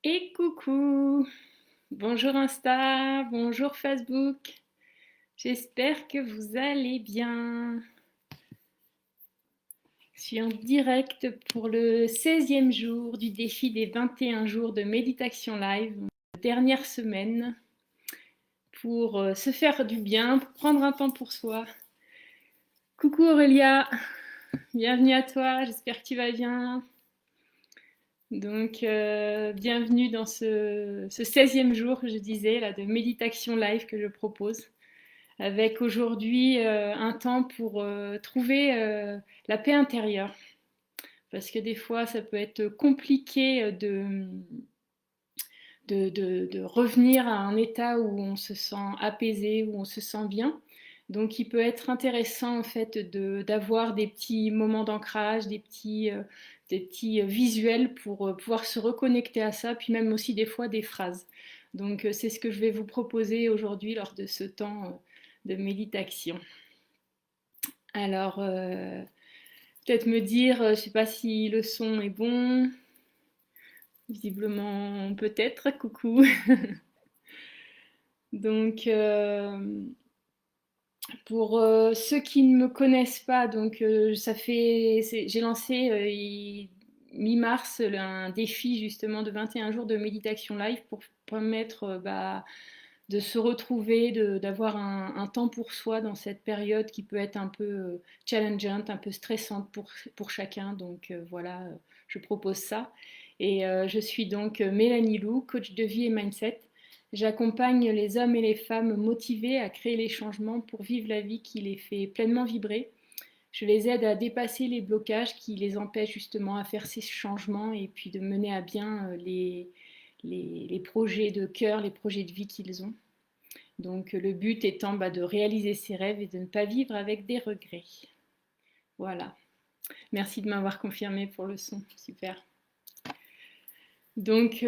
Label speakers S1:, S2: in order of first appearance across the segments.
S1: Et coucou! Bonjour Insta, bonjour Facebook. J'espère que vous allez bien. Je suis en direct pour le 16e jour du défi des 21 jours de méditation live, dernière semaine, pour se faire du bien, pour prendre un temps pour soi. Coucou Aurélia, bienvenue à toi, j'espère que tu vas bien. Donc, bienvenue dans ce 16e jour, je disais, là, de méditation live que je propose, avec aujourd'hui un temps pour trouver la paix intérieure. Parce que des fois, ça peut être compliqué de revenir à un état où on se sent apaisé, où on se sent bien. Donc, il peut être intéressant en fait d'avoir des petits moments d'ancrage, des petits visuels pour pouvoir se reconnecter à ça, puis même aussi des fois des phrases. Donc, c'est ce que je vais vous proposer aujourd'hui lors de ce temps de méditation. Alors, peut-être me dire, je ne sais pas si le son est bon. Visiblement, peut-être. Coucou. Donc, pour ceux qui ne me connaissent pas, donc j'ai lancé mi-mars un défi justement de 21 jours de méditation live pour permettre de se retrouver, d'avoir un temps pour soi dans cette période qui peut être un peu challengeante, un peu stressante pour chacun. Donc voilà, je propose ça. Et je suis donc Mélanie Lou, coach de vie et mindset. J'accompagne les hommes et les femmes motivés à créer les changements pour vivre la vie qui les fait pleinement vibrer. Je les aide à dépasser les blocages qui les empêchent justement à faire ces changements et puis de mener à bien les projets de cœur, les projets de vie qu'ils ont. Donc le but étant de réaliser ses rêves et de ne pas vivre avec des regrets. Voilà. Merci de m'avoir confirmé pour le son. Super. Donc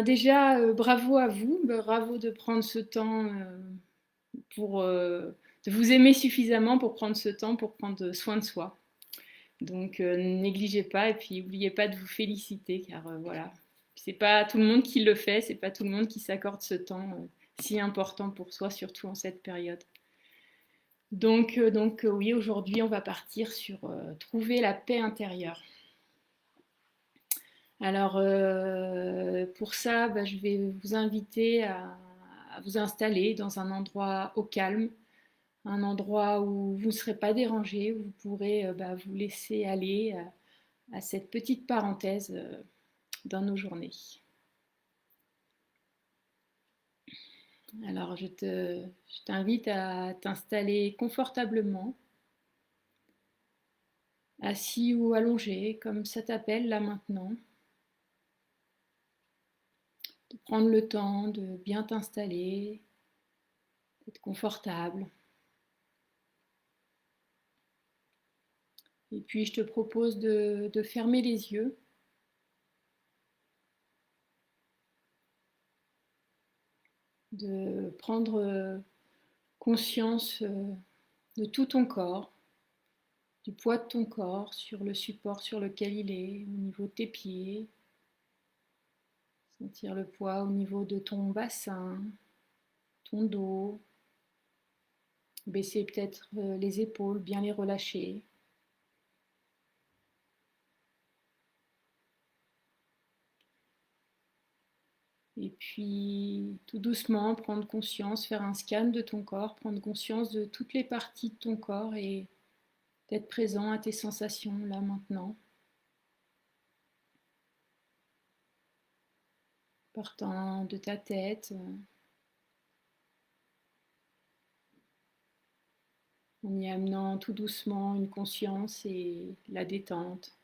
S1: déjà, bravo à vous. Bravo de prendre ce temps pour de vous aimer suffisamment pour prendre ce temps pour prendre soin de soi. Donc ne négligez pas et puis n'oubliez pas de vous féliciter car voilà, c'est pas tout le monde qui le fait, c'est pas tout le monde qui s'accorde ce temps si important pour soi, surtout en cette période. Donc oui, aujourd'hui, on va partir sur trouver la paix intérieure. Alors, pour ça, je vais vous inviter à vous installer dans un endroit au calme, un endroit où vous ne serez pas dérangé, où vous pourrez vous laisser aller à cette petite parenthèse dans nos journées. Alors, je t'invite à t'installer confortablement, assis ou allongé, comme ça t'appelle là maintenant. De prendre le temps de bien t'installer, d'être confortable. Et puis je te propose de fermer les yeux, de prendre conscience de tout ton corps, du poids de ton corps sur le support sur lequel il est, au niveau de tes pieds. Sentir le poids au niveau de ton bassin, ton dos. Baisser peut-être les épaules, bien les relâcher. Et puis tout doucement prendre conscience, faire un scan de ton corps, prendre conscience de toutes les parties de ton corps et d'être présent à tes sensations là maintenant. Partant de ta tête, en y amenant tout doucement une conscience et la détente,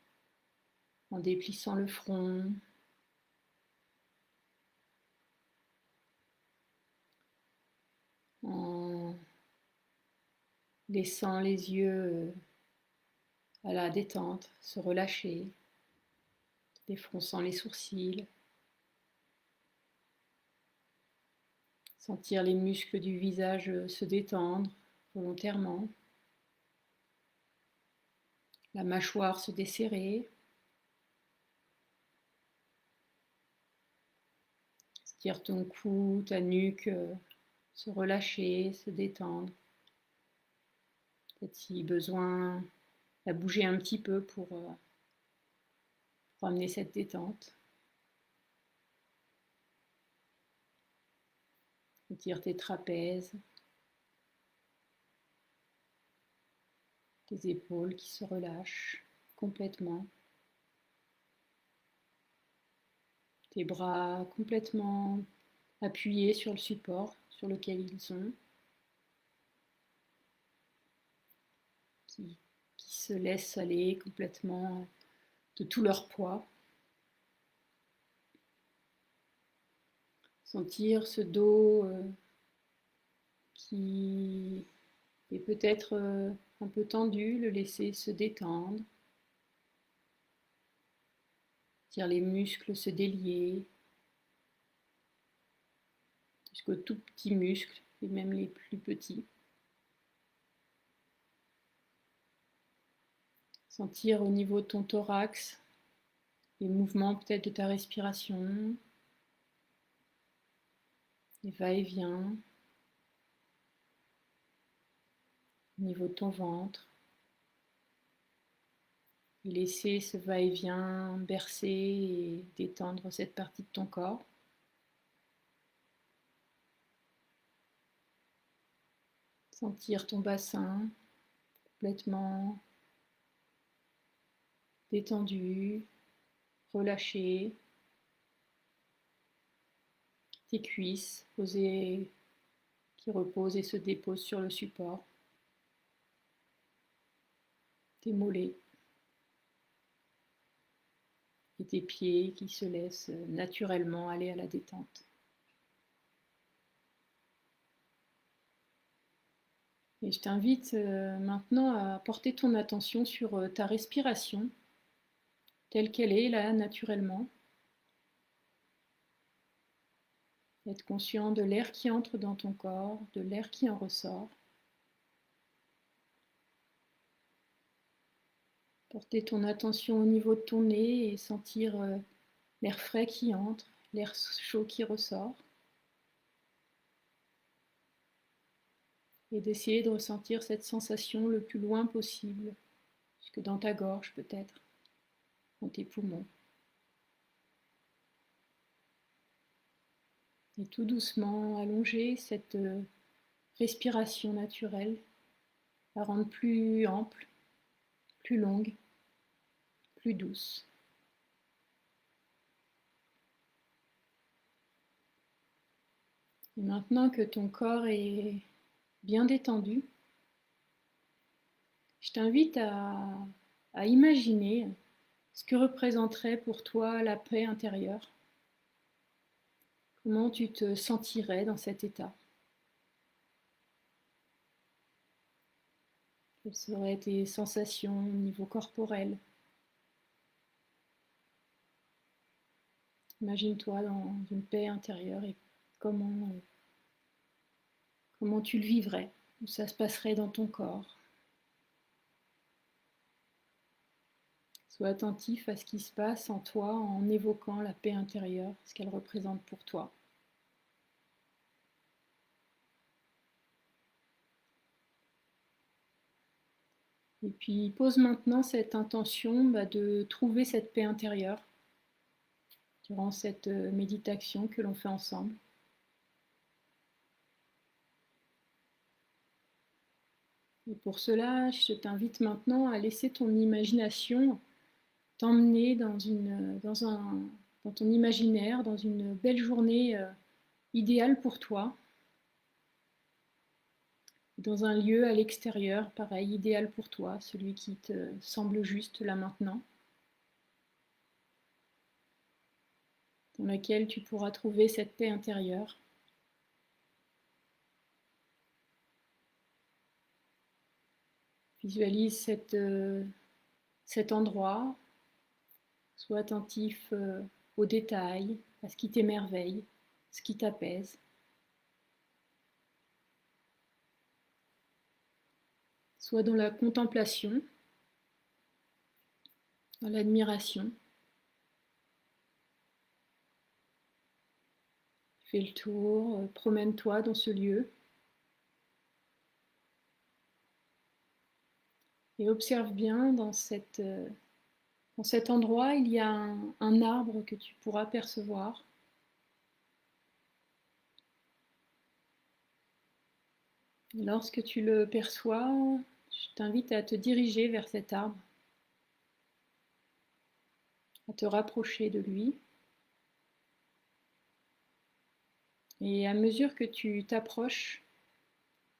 S1: en déplissant le front, en laissant les yeux à la détente, se relâcher, défronçant les sourcils, sentir les muscles du visage se détendre volontairement, la mâchoire se desserrer, Tire ton cou, ta nuque, se relâcher, se détendre. Peut-être si besoin, à bouger un petit peu pour amener cette détente. Tire tes trapèzes, tes épaules qui se relâchent complètement. Tes bras complètement appuyés sur le support sur lequel ils sont, qui se laissent aller complètement de tout leur poids. Sentir ce dos qui est peut-être un peu tendu, le laisser se détendre. Sentir les muscles se délier jusqu'aux tout petits muscles et même les plus petits. Sentir au niveau de ton thorax les mouvements peut-être de ta respiration, les va-et-vient, au niveau de ton ventre. Et laisser ce va-et-vient bercer et détendre cette partie de ton corps. Sentir ton bassin complètement détendu, relâché. Tes cuisses posées, qui reposent et se déposent sur le support. Tes mollets. Et tes pieds qui se laissent naturellement aller à la détente. Et je t'invite maintenant à porter ton attention sur ta respiration, telle qu'elle est là naturellement. Être conscient de l'air qui entre dans ton corps, de l'air qui en ressort. Porter ton attention au niveau de ton nez et sentir l'air frais qui entre, l'air chaud qui ressort. Et d'essayer de ressentir cette sensation le plus loin possible, jusque dans ta gorge peut-être, dans tes poumons. Et tout doucement allonger cette respiration naturelle, la rendre plus ample, plus longue, plus douce. Et maintenant que ton corps est bien détendu, je t'invite à imaginer ce que représenterait pour toi la paix intérieure. Comment tu te sentirais dans cet état? Quelles seraient tes sensations au niveau corporel? Imagine-toi dans une paix intérieure et comment tu le vivrais, où ça se passerait dans ton corps. Sois attentif à ce qui se passe en toi en évoquant la paix intérieure, ce qu'elle représente pour toi. Et puis pose maintenant cette intention de trouver cette paix intérieure durant cette méditation que l'on fait ensemble. Et pour cela, je t'invite maintenant à laisser ton imagination t'emmener dans ton imaginaire, dans une belle journée idéale pour toi, dans un lieu à l'extérieur, pareil, idéal pour toi, celui qui te semble juste là maintenant, dans lequel tu pourras trouver cette paix intérieure. Visualise cet endroit, sois attentif aux détails, à ce qui t'émerveille, ce qui t'apaise. Sois dans la contemplation, dans l'admiration. Fais le tour, promène-toi dans ce lieu et observe bien dans cet endroit, il y a un arbre que tu pourras percevoir. Lorsque tu le perçois, je t'invite à te diriger vers cet arbre, à te rapprocher de lui. Et à mesure que tu t'approches,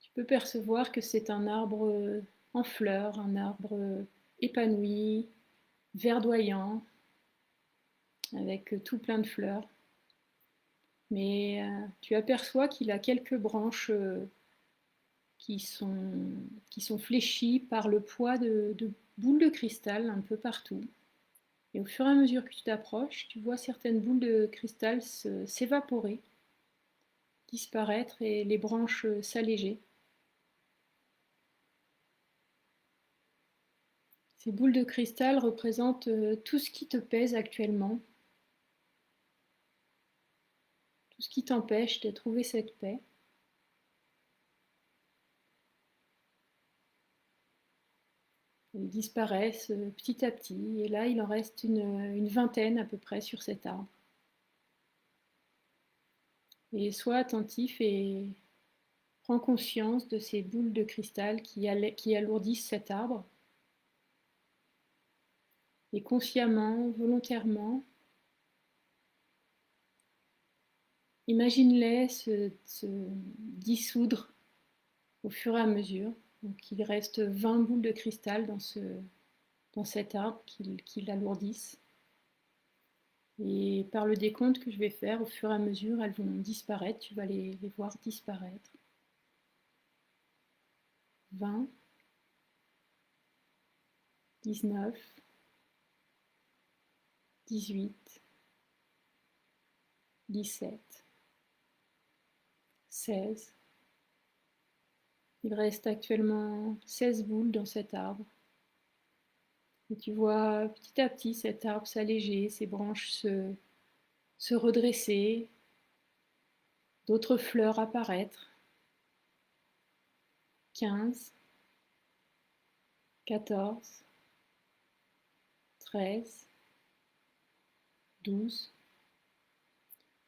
S1: tu peux percevoir que c'est un arbre en fleurs, un arbre épanoui, verdoyant, avec tout plein de fleurs. Mais tu aperçois qu'il a quelques branches qui sont fléchies par le poids de boules de cristal un peu partout. Et au fur et à mesure que tu t'approches, tu vois certaines boules de cristal s'évaporer, disparaître et les branches s'alléger. Ces boules de cristal représentent tout ce qui te pèse actuellement, tout ce qui t'empêche de trouver cette paix. Ils disparaissent petit à petit, et là il en reste une vingtaine à peu près sur cet arbre. Et sois attentif et prends conscience de ces boules de cristal qui alourdissent cet arbre. Et consciemment, volontairement, imagine-les se dissoudre au fur et à mesure. Donc il reste 20 boules de cristal dans cet arbre qui l'alourdissent. Et par le décompte que je vais faire, au fur et à mesure, elles vont disparaître. Tu vas les voir disparaître. 20, 19, 18, 17, 16. Il reste actuellement 16 boules dans cet arbre. Et tu vois petit à petit cet arbre s'alléger, ses branches se redresser, d'autres fleurs apparaître. 15, 14, 13, 12.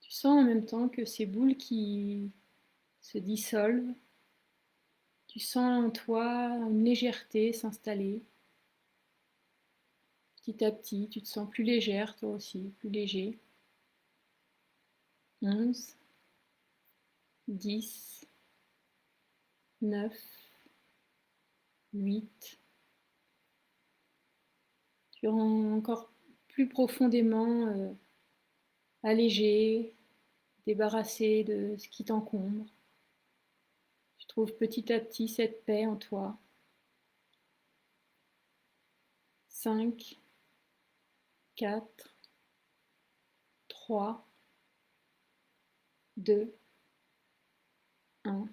S1: Tu sens en même temps que ces boules qui se dissolvent, tu sens en toi une légèreté s'installer. Petit à petit, tu te sens plus légère toi aussi, plus léger. 11, 10, 9, 8. Tu rends encore plus profondément allégé, débarrassé de ce qui t'encombre. Tu trouves petit à petit cette paix en toi. 5, 4, 3, 2, 1.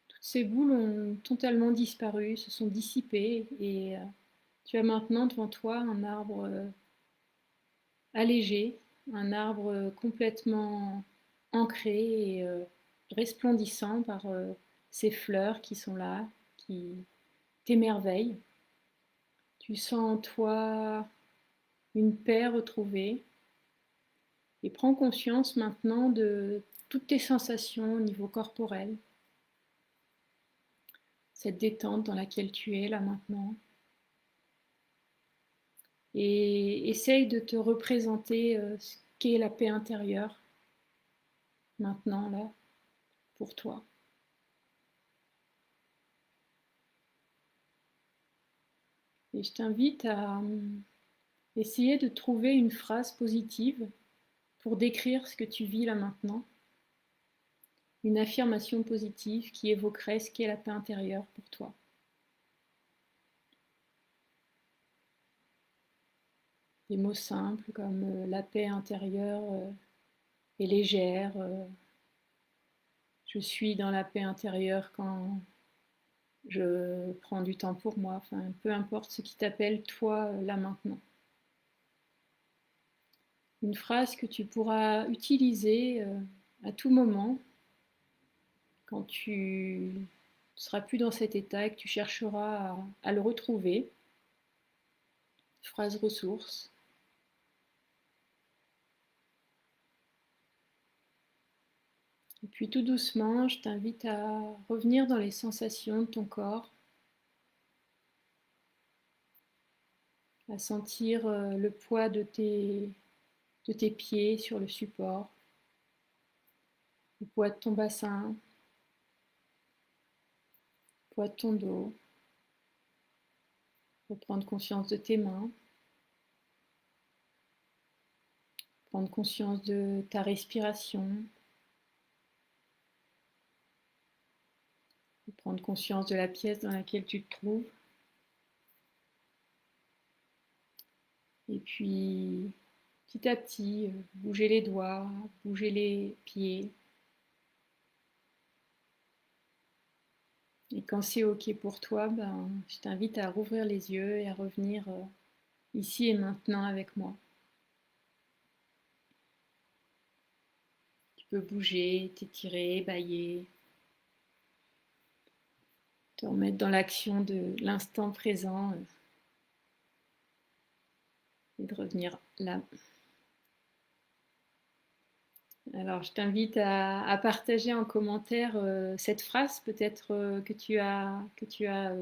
S1: Toutes ces boules ont totalement disparu, se sont dissipées et tu as maintenant devant toi un arbre allégé, un arbre complètement ancré et resplendissant par ces fleurs qui sont là, qui t'émerveillent. Tu sens en toi une paix retrouvée et prends conscience maintenant de toutes tes sensations au niveau corporel, cette détente dans laquelle tu es là maintenant. Et essaye de te représenter ce qu'est la paix intérieure maintenant là pour toi. Et je t'invite à essayer de trouver une phrase positive pour décrire ce que tu vis là maintenant. Une affirmation positive qui évoquerait ce qu'est la paix intérieure pour toi. Des mots simples comme la paix intérieure est légère, je suis dans la paix intérieure quand je prends du temps pour moi, enfin peu importe ce qui t'appelle toi là maintenant. Une phrase que tu pourras utiliser à tout moment quand tu ne seras plus dans cet état et que tu chercheras à le retrouver. Phrase ressource. Et puis tout doucement, je t'invite à revenir dans les sensations de ton corps, à sentir le poids de tes pieds sur le support, le poids de ton bassin, le poids de ton dos. Reprendre conscience de tes mains, prendre conscience de ta respiration, prendre conscience de la pièce dans laquelle tu te trouves. Et puis, petit à petit, bouger les doigts, bouger les pieds. Et quand c'est OK pour toi, ben, je t'invite à rouvrir les yeux et à revenir ici et maintenant avec moi. Tu peux bouger, t'étirer, bâiller, te remettre dans l'action de l'instant présent et de revenir là. Alors, je t'invite à partager en commentaire cette phrase peut-être que tu as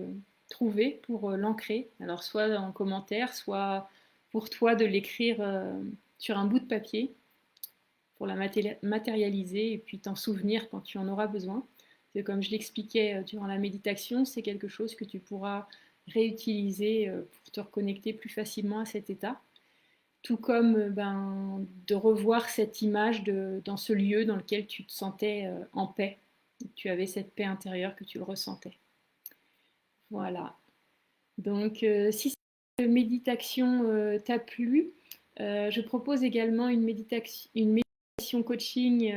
S1: trouvée pour l'ancrer. Alors, soit en commentaire, soit pour toi de l'écrire sur un bout de papier pour la matérialiser et puis t'en souvenir quand tu en auras besoin. C'est comme je l'expliquais durant la méditation, c'est quelque chose que tu pourras réutiliser pour te reconnecter plus facilement à cet état. Tout comme ben, de revoir cette image dans ce lieu dans lequel tu te sentais en paix. Tu avais cette paix intérieure que tu le ressentais. Voilà. Donc, si cette méditation t'a plu, je propose également une méditation coaching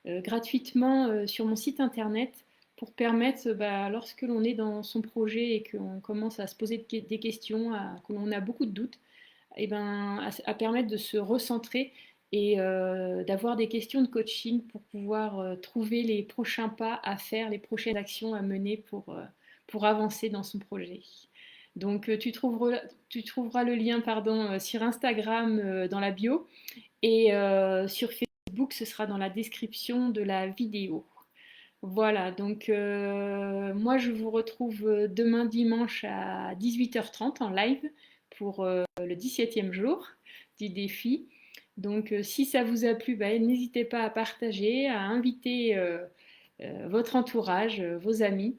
S1: gratuitement sur mon site internet pour permettre, bah, lorsque l'on est dans son projet et qu'on commence à se poser des questions, que l'on a beaucoup de doutes, et ben, à permettre de se recentrer et d'avoir des questions de coaching pour pouvoir trouver les prochains pas à faire, les prochaines actions à mener pour avancer dans son projet. Donc tu trouveras le lien pardon, sur Instagram dans la bio et sur Facebook ce sera dans la description de la vidéo. Voilà, donc moi je vous retrouve demain dimanche à 18h30 en live pour le 17e jour du défi. Donc si ça vous a plu, bah, n'hésitez pas à partager, à inviter votre entourage, vos amis.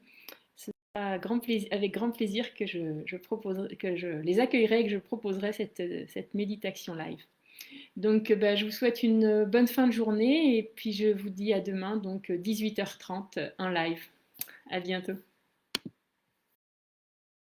S1: Ce sera avec grand plaisir que je les accueillerai et que je proposerai cette méditation live. Donc, bah, je vous souhaite une bonne fin de journée et puis je vous dis à demain, donc 18h30 en live. À bientôt.